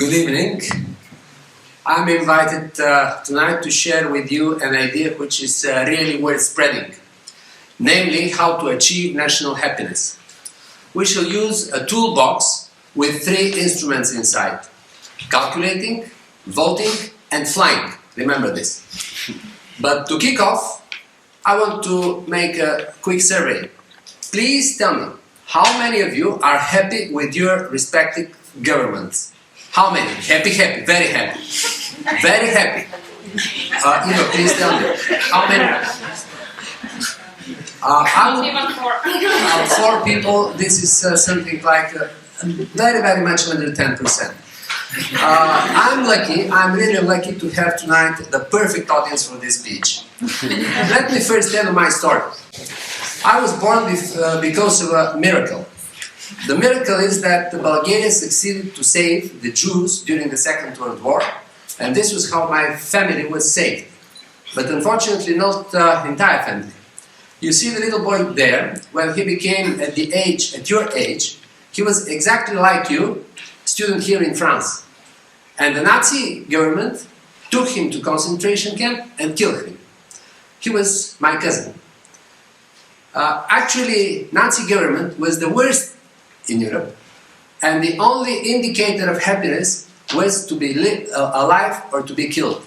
Good evening. I'm invited tonight to share with you an idea which is really worth spreading, namely how to achieve national happiness. We shall use a toolbox with 3 instruments inside: calculating, voting and flying. Remember this. But to kick off, I want to make a quick survey. Please tell me, how many of you are happy with your respective governments? How many? Happy, happy, very happy. Very happy. Eva, please tell me. How many? I would, 4 people. This is something like very, very much under 10%. I'm lucky, I'm really lucky to have tonight the perfect audience for this speech. Let me first tell you my story. I was born because of a miracle. The miracle is that Bulgaria succeeded to save the Jews during the Second World War, and this was how my family was saved. But unfortunately not the entire family. You see the little boy there, when he became at your age, he was exactly like you, student here in France. And the Nazi government took him to concentration camp and killed him. He was my cousin. Actually, Nazi government was the worst in Europe, and the only indicator of happiness was to be alive or to be killed.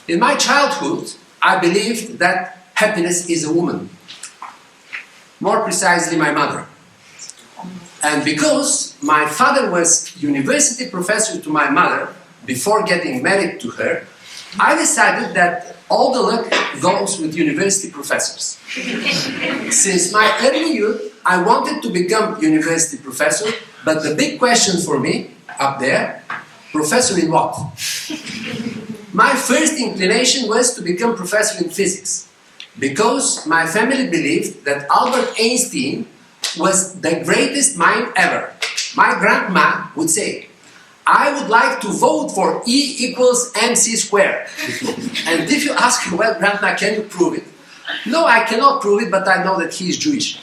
In my childhood, I believed that happiness is a woman. More precisely, my mother. And because my father was university professor to my mother before getting married to her, I decided that all the luck goes with university professors. Since my early youth, I wanted to become university professor, but the big question for me, up there, professor in what? My first inclination was to become professor in physics, because my family believed that Albert Einstein was the greatest mind ever. My grandma would say, I would like to vote for E equals mc squared. And if you ask her, well, grandma, can you prove it? No, I cannot prove it, but I know that he is Jewish.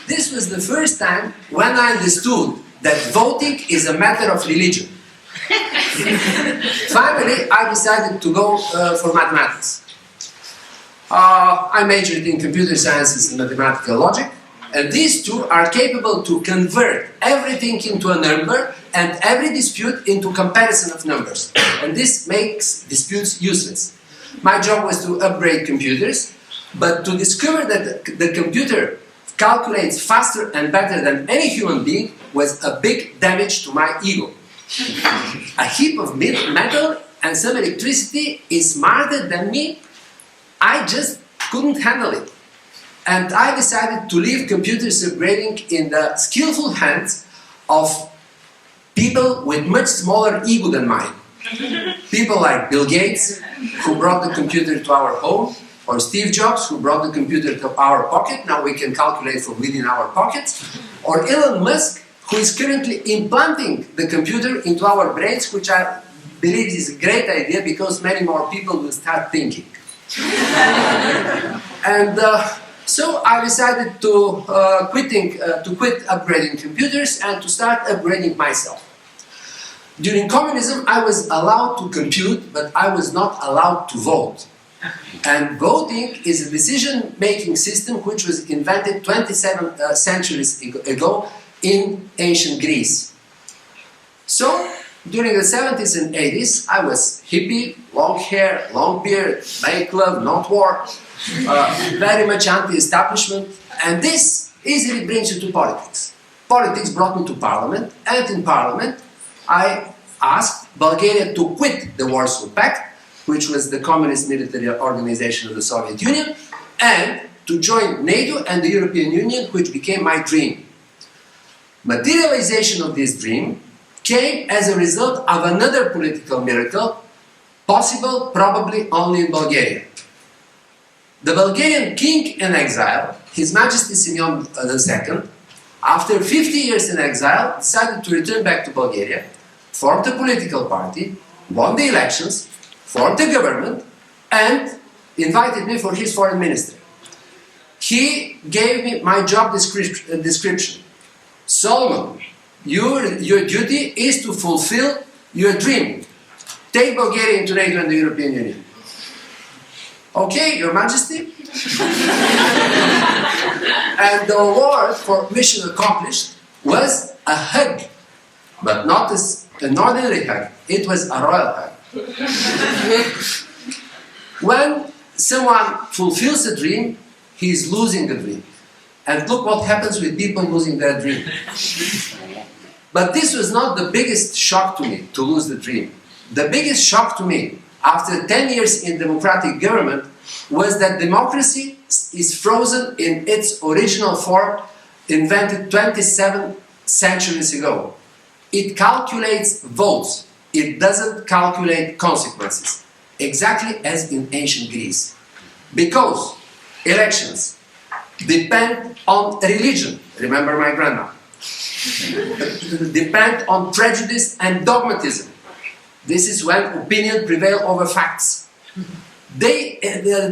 This was the first time when I understood that voting is a matter of religion. Finally, I decided to go for mathematics. I majored in computer sciences and mathematical logic, and these two are capable to convert everything into a number and every dispute into comparison of numbers. And this makes disputes useless. My job was to upgrade computers, but to discover that the computer calculates faster and better than any human being was a big damage to my ego. A heap of metal and some electricity is smarter than me. I just couldn't handle it. And I decided to leave computers upgrading in the skillful hands of people with much smaller ego than mine. People like Bill Gates, who brought the computer to our home, or Steve Jobs, who brought the computer to our pocket. Now we can calculate from within our pockets. Or Elon Musk, who is currently implanting the computer into our brains, which I believe is a great idea because many more people will start thinking. And so I decided to quit upgrading computers and to start upgrading myself. During communism, I was allowed to compute, but I was not allowed to vote. And voting is a decision-making system which was invented 27 centuries ago in ancient Greece. So, during the 70s and 80s, I was hippie, long hair, long beard, make love, not war, very much anti-establishment, and this easily brings you to politics. Politics brought me to parliament, and in parliament I asked Bulgaria to quit the Warsaw Pact, which was the communist military organization of the Soviet Union, and to join NATO and the European Union, which became my dream. Materialization of this dream came as a result of another political miracle, possible probably only in Bulgaria. The Bulgarian king in exile, His Majesty Simeon II, after 50 years in exile, decided to return back to Bulgaria, formed a political party, won the elections, formed a government, and invited me for his foreign minister. he gave me my job description. Solomon, your duty is to fulfill your dream. Take Bulgaria into NATO and the European Union. Okay, Your Majesty. And the award for mission accomplished was a hug, but not an ordinary hug. It was a royal hug. When someone fulfills a dream, he is losing a dream. And look what happens with people losing their dream. But this was not the biggest shock to me, to lose the dream. The biggest shock to me, after 10 years in democratic government, was that democracy is frozen in its original form, invented 27 centuries ago. It calculates votes. It doesn't calculate consequences. Exactly as in ancient Greece. Because elections depend on religion. Remember my grandma. Depend on prejudice and dogmatism. This is when opinion prevails over facts. They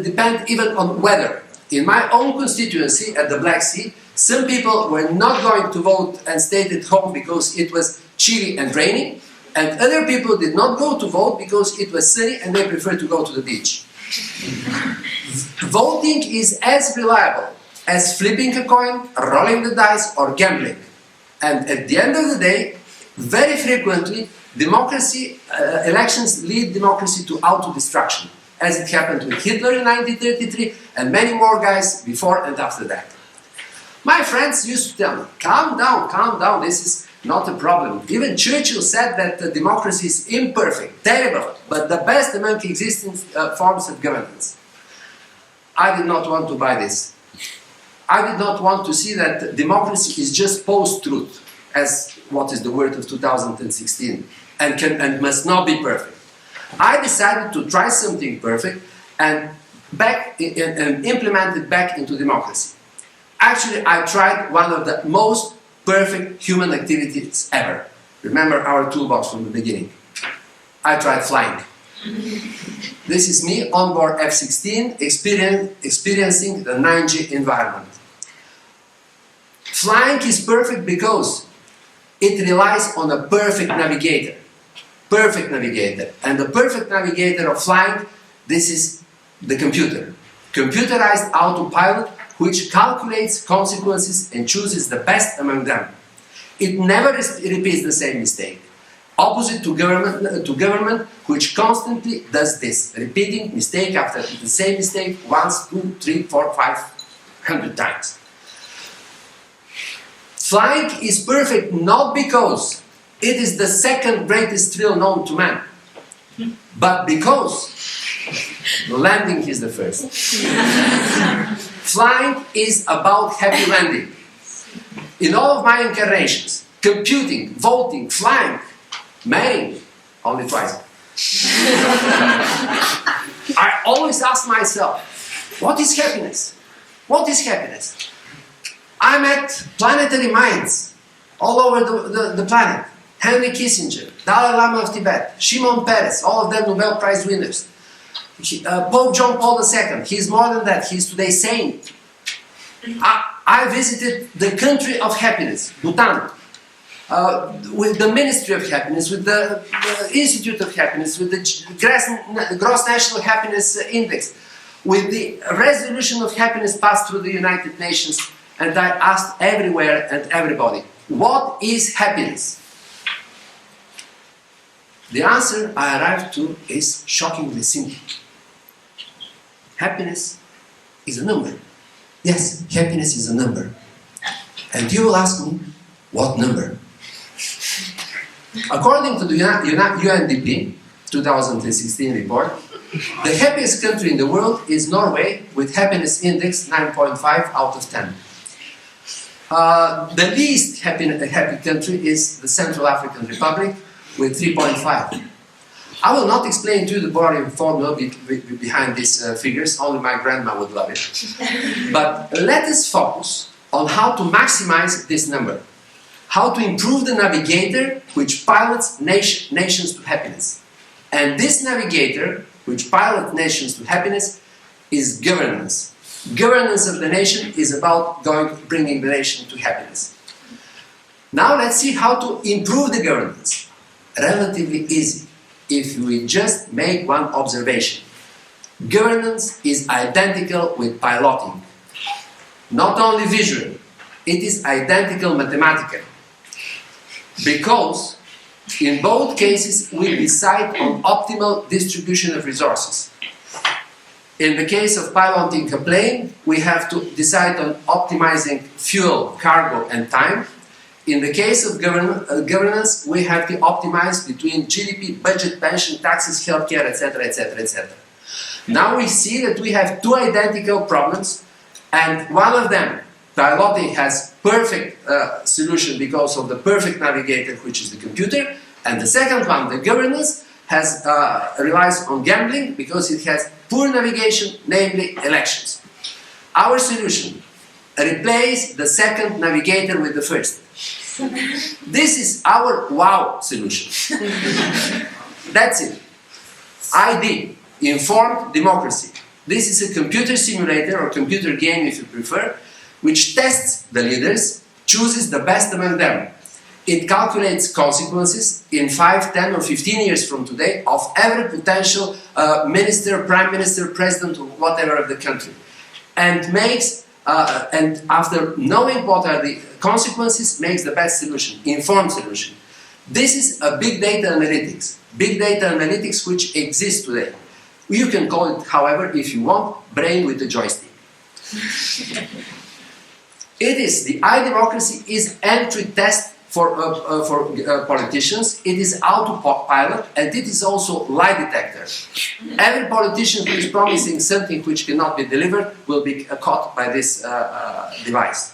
depend even on weather. In my own constituency at the Black Sea, some people were not going to vote and stayed at home because it was chilly and raining, and other people did not go to vote because it was sunny and they preferred to go to the beach. Voting is as reliable as flipping a coin, rolling the dice, or gambling. And at the end of the day, very frequently, elections lead democracy to auto-destruction, as it happened with Hitler in 1933 and many more guys before and after that. My friends used to tell me, calm down, this is not a problem. Even Churchill said that the democracy is imperfect, terrible, but the best among existing forms of governance. I did not want to buy this. I did not want to see that democracy is just post-truth, as what is the word of 2016, and must not be perfect. I decided to try something perfect and implement it back into democracy. Actually, I tried one of the most perfect human activities ever. Remember our toolbox from the beginning. I tried flying. This is me on board F-16 experiencing the 9G environment. Flying is perfect because it relies on a perfect navigator. Perfect navigator. And the perfect navigator of flying, this is the computer. Computerized autopilot, which calculates consequences and chooses the best among them. It never repeats the same mistake. Opposite to government, which constantly does this, repeating mistake after the same mistake once, 2, 3, 4, 5, 100 times. Flying is perfect not because it is the second greatest thrill known to man, but because landing is the first. Flying is about happy landing. In all of my incarnations, computing, voting, flying, marrying, only twice. I always ask myself, what is happiness? What is happiness? I met planetary minds all over the planet. Henry Kissinger, Dalai Lama of Tibet, Shimon Peres, all of them Nobel Prize winners. Pope John Paul II, he's more than that, he's today saint. I visited the country of happiness, Bhutan, with the Ministry of Happiness, with the Institute of Happiness, with the Gross National Happiness Index, with the resolution of happiness passed through the United Nations, and I asked everywhere and everybody, what is happiness? The answer I arrived to is shockingly simple. Happiness is a number. Yes, happiness is a number. And you will ask me, what number? According to the UNDP 2016 report, the happiest country in the world is Norway, with happiness index 9.5 out of 10. The least happy country is the Central African Republic, with 3.5. I will not explain to you the boring formula behind these figures, only my grandma would love it. But let us focus on how to maximize this number. How to improve the navigator which pilots nations to happiness. And this navigator which pilots nations to happiness is governance. Governance of the nation is about bringing the nation to happiness. Now let's see how to improve the governance. Relatively easy, if we just make one observation. Governance is identical with piloting. Not only visually, it is identical mathematically. Because in both cases we decide on optimal distribution of resources. In the case of piloting a plane, we have to decide on optimizing fuel, cargo and time. In the case of governance, we have to optimize between GDP, budget, pension, taxes, healthcare, etc., etc., etc. Now we see that we have two identical problems, and one of them, piloting, has perfect solution because of the perfect navigator, which is the computer, and the second one, the governance, relies on gambling because it has poor navigation, namely elections. Our solution: replace the second navigator with the first. This is our wow solution. That's it. ID, informed democracy. This is a computer simulator or computer game, if you prefer, which tests the leaders, chooses the best among them. It calculates consequences in 5, 10 or 15 years from today of every potential minister, prime minister, president or whatever of the country. And makes, and after knowing what are the consequences, makes the best solution, informed solution. This is a big data analytics. Big data analytics which exists today. You can call it, however, if you want, brain with a joystick. It is, the iDemocracy is entry test for politicians. It is Autopilot, and it is also lie detector. Every politician who is promising something which cannot be delivered will be caught by this device.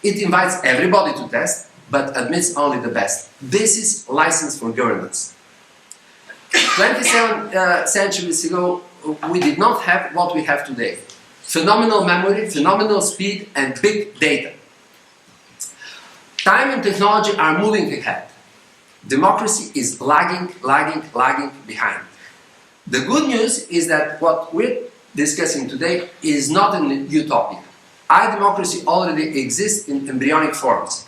It invites everybody to test, but admits only the best. This is license for governance. 27 centuries ago, we did not have what we have today. Phenomenal memory, phenomenal speed, and big data. Time and technology are moving ahead. Democracy is lagging behind. The good news is that what we're discussing today is not an utopia. iDemocracy already exists in embryonic forms.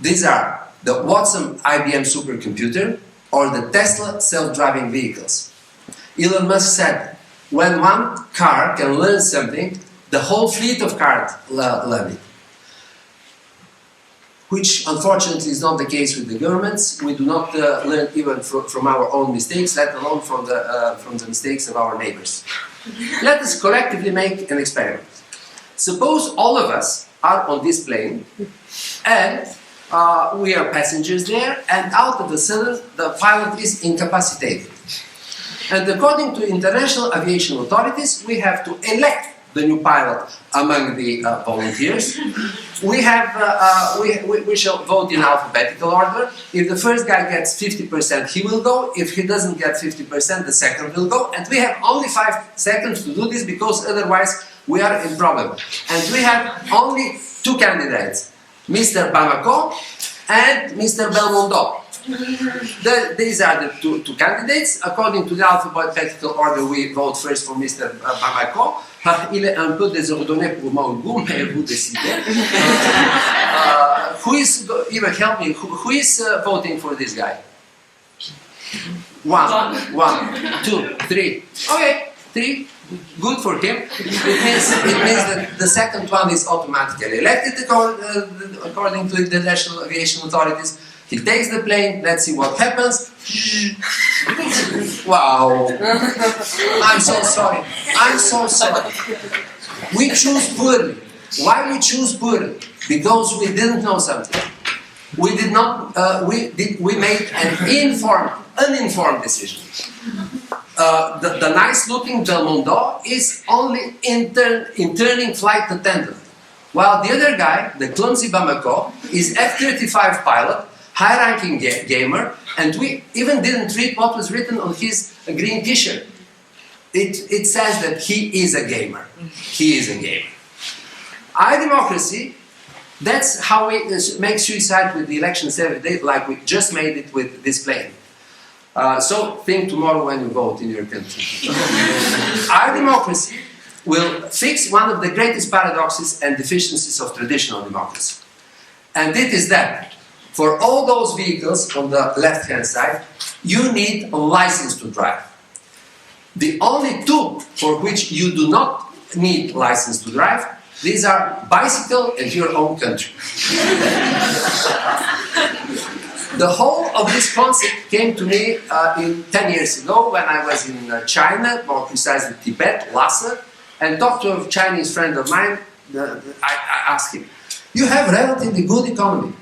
These are the Watson IBM supercomputer or the Tesla self-driving vehicles. Elon Musk said, when one car can learn something, the whole fleet of cars learn it. Which unfortunately is not the case with the governments. We do not learn even from our own mistakes, let alone from the mistakes of our neighbors. Let us collectively make an experiment. Suppose all of us are on this plane and we are passengers there, and out of a sudden the pilot is incapacitated. And according to international aviation authorities, we have to elect the new pilot among the volunteers. We shall vote in alphabetical order. If the first guy gets 50%, he will go. If he doesn't get 50%, the second will go. And we have only 5 seconds to do this because otherwise we are in problem. And we have only 2 candidates, Mr. Bamako and Mr. Belmondo. These are the two candidates. According to the alphabetical order, we vote first for Mr. Bamako. Il est un peu désordonné pour mon goût, mais vous décidez. Who is, even help me, who is voting for this guy? 1, 2, 3. Okay, 3. Good for him. It means that the second one is automatically elected according to the international aviation authorities. He takes the plane, let's see what happens. Wow. I'm so sorry. I'm so sorry. We choose poorly. Why we choose poorly? Because we didn't know something. We did not, we made an uninformed decision. The nice looking Belmondo is only interning flight attendant. While the other guy, the clumsy Bamako, is F-35 pilot, high-ranking gamer, and we even didn't read what was written on his green t-shirt. It says that he is a gamer. He is a gamer. iDemocracy, that's how we make suicide with the elections every day, like we just made it with this plane. So think tomorrow when you vote in your country. iDemocracy will fix one of the greatest paradoxes and deficiencies of traditional democracy. And it is that for all those vehicles on the left-hand side, you need a license to drive. The only two for which you do not need license to drive, these are bicycle and your own country. The whole of this concept came to me 10 years ago when I was in China, more precisely Tibet, Lhasa, and talked to a Chinese friend of mine. I asked him, you have relatively good economy.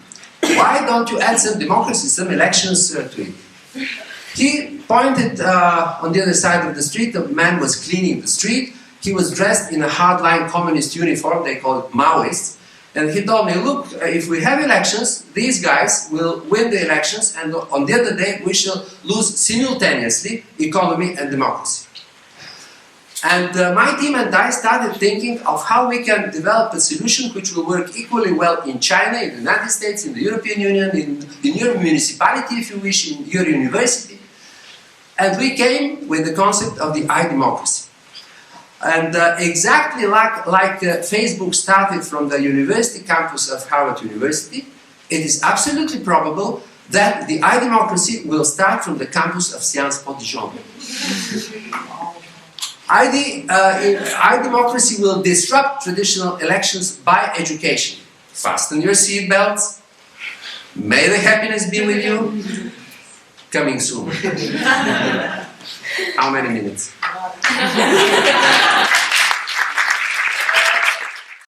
Why don't you add some democracy, some elections to it? He pointed on the other side of the street. A man was cleaning the street. He was dressed in a hardline communist uniform, they call it Maoist. And he told me, look, if we have elections, these guys will win the elections, and on the other day we shall lose simultaneously economy and democracy. And my team and I started thinking of how we can develop a solution which will work equally well in China, in the United States, in the European Union, in your municipality, if you wish, in your university. And we came with the concept of the I-democracy. And exactly like Facebook started from the university campus of Harvard University, it is absolutely probable that the I-democracy will start from the campus of TEDxSciencesPoCampusDijon. I-democracy will disrupt traditional elections by education. Fasten your seatbelts. May the happiness be with you. Coming soon. How many minutes?